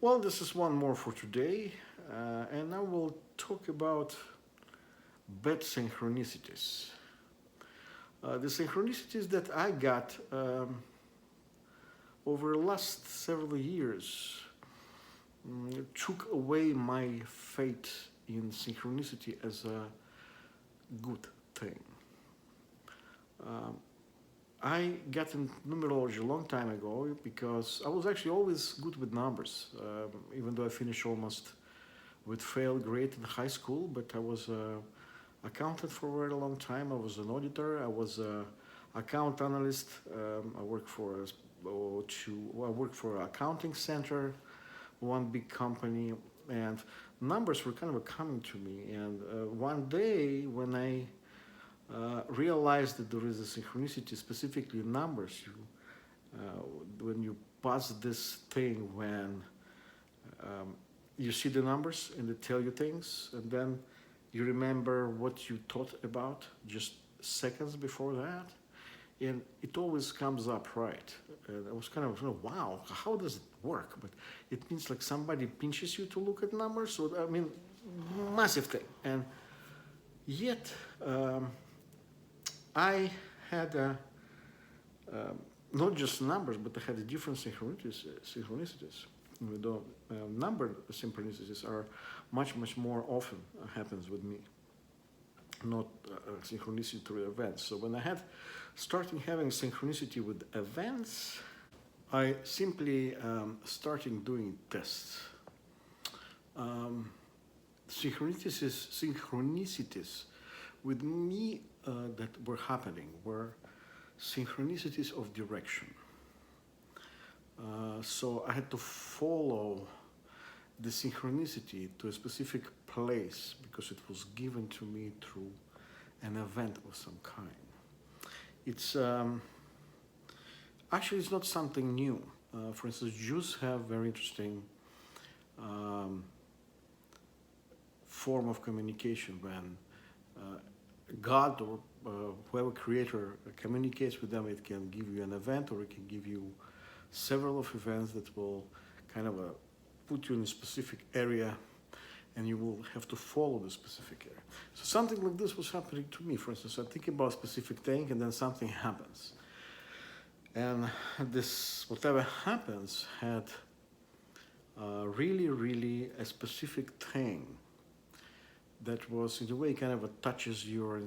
Well, this is one more for today, and now we'll talk about bad synchronicities. The synchronicities that I got over the last several years took away my faith in synchronicity as a good thing. Um, I got into numerology a long time ago because I was actually always good with numbers, even though I finished almost with fail grade in high school. But I was a accountant for a very long time. I was an auditor. I was a account analyst. I worked for I worked for an accounting center, one big company, and numbers were kind of coming to me. And one day when I realized that there is a synchronicity, specifically in numbers. When you pass this thing, when you see the numbers and they tell you things, and then you remember what you thought about just seconds before that, and it always comes up right. And I was kind of, wow, how does it work? But it means like somebody pinches you to look at numbers. So I mean, massive thing. And yet. I had not just numbers, but I had different synchronicities. Though number synchronicities are much more often happens with me, not synchronicity through events. So when I had starting having synchronicity with events, I simply started doing tests. Synchronicities with me that were happening were synchronicities of direction. So I had to follow the synchronicity to a specific place because it was given to me through an event of some kind. It's actually it's not something new. For instance, Jews have very interesting form of communication when God or whoever creator communicates with them. It can give you an event, or it can give you several of events that will kind of put you in a specific area, and you will have to follow the specific area. So something like this was happening to me. For instance, I think about a specific thing, and then something happens, and this whatever happens had really a specific thing that was in a way kind of touches your,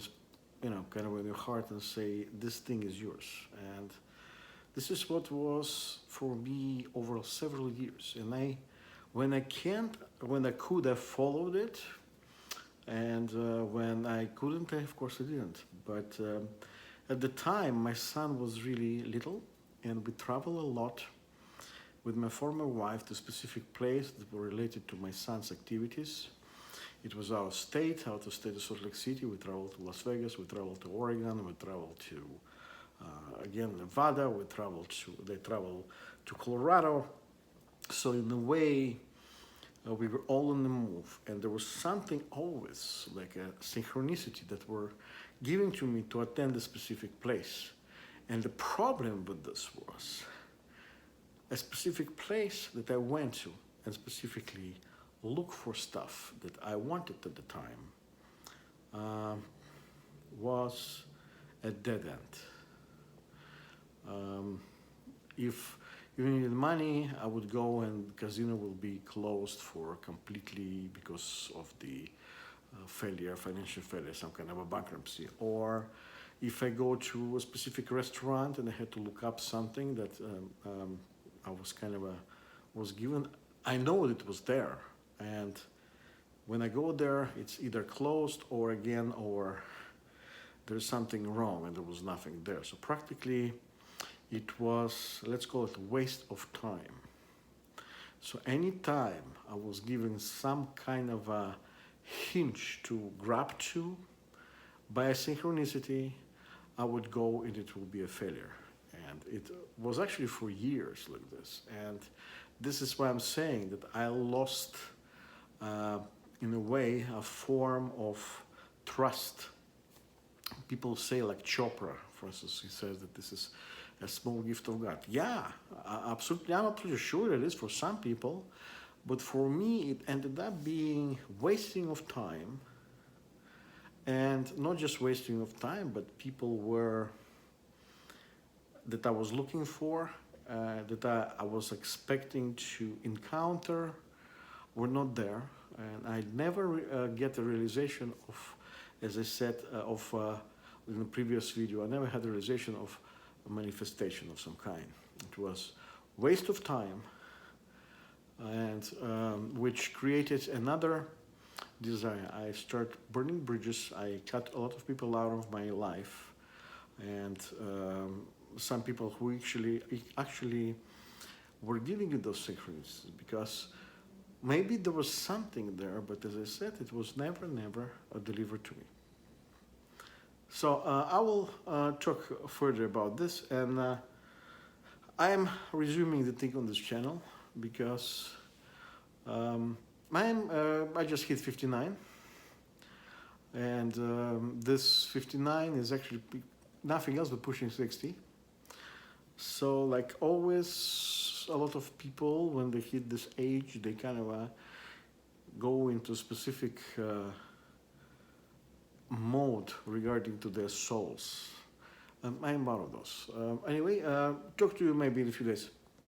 kind of in your heart and say, this thing is yours. And this is what was for me over several years. And when I could have followed it, and when I couldn't, of course I didn't. But at the time, my son was really little, and we traveled a lot with my former wife to specific places that were related to my son's activities. It was out of state of Salt Lake City. We traveled to Las Vegas, we traveled to Oregon, we traveled to, again, Nevada, they traveled to Colorado. So in a way, we were all on the move, and there was something always, like a synchronicity that were giving to me to attend a specific place. And the problem with this was a specific place that I went to, and specifically look for stuff that I wanted at the time was a dead end. If you needed money, I would go, and the casino will be closed for completely because of the financial failure, some kind of a bankruptcy. Or if I go to a specific restaurant and I had to look up something that I was was given, I know it was there. And when I go there, it's either closed or there's something wrong and there was nothing there. So practically it was, let's call it, a waste of time. So anytime I was given some kind of a hinge to grab to by a synchronicity, I would go and it will be a failure. And it was actually for years like this. And this is why I'm saying that I lost in a way, a form of trust. People say, like Chopra, for instance, he says that this is a small gift of God. Yeah, absolutely. I'm absolutely sure it is for some people. But for me, it ended up being wasting of time, and not just wasting of time, but people were that I was looking for, that I was expecting to encounter, were not there, and I never get a realization of, as I said, in the previous video, I never had a realization of a manifestation of some kind. It was waste of time, and which created another desire. I start burning bridges. I cut a lot of people out of my life, and some people who actually were dealing with those synchronicities, because maybe there was something there, but as I said, it was never delivered to me. So I will talk further about this, and I am resuming the thing on this channel because I just hit 59, and this 59 is actually nothing else but pushing 60. So, like always, a lot of people, when they hit this age, they kind of go into specific mode regarding to their souls. I'm one of those. Anyway, talk to you maybe in a few days.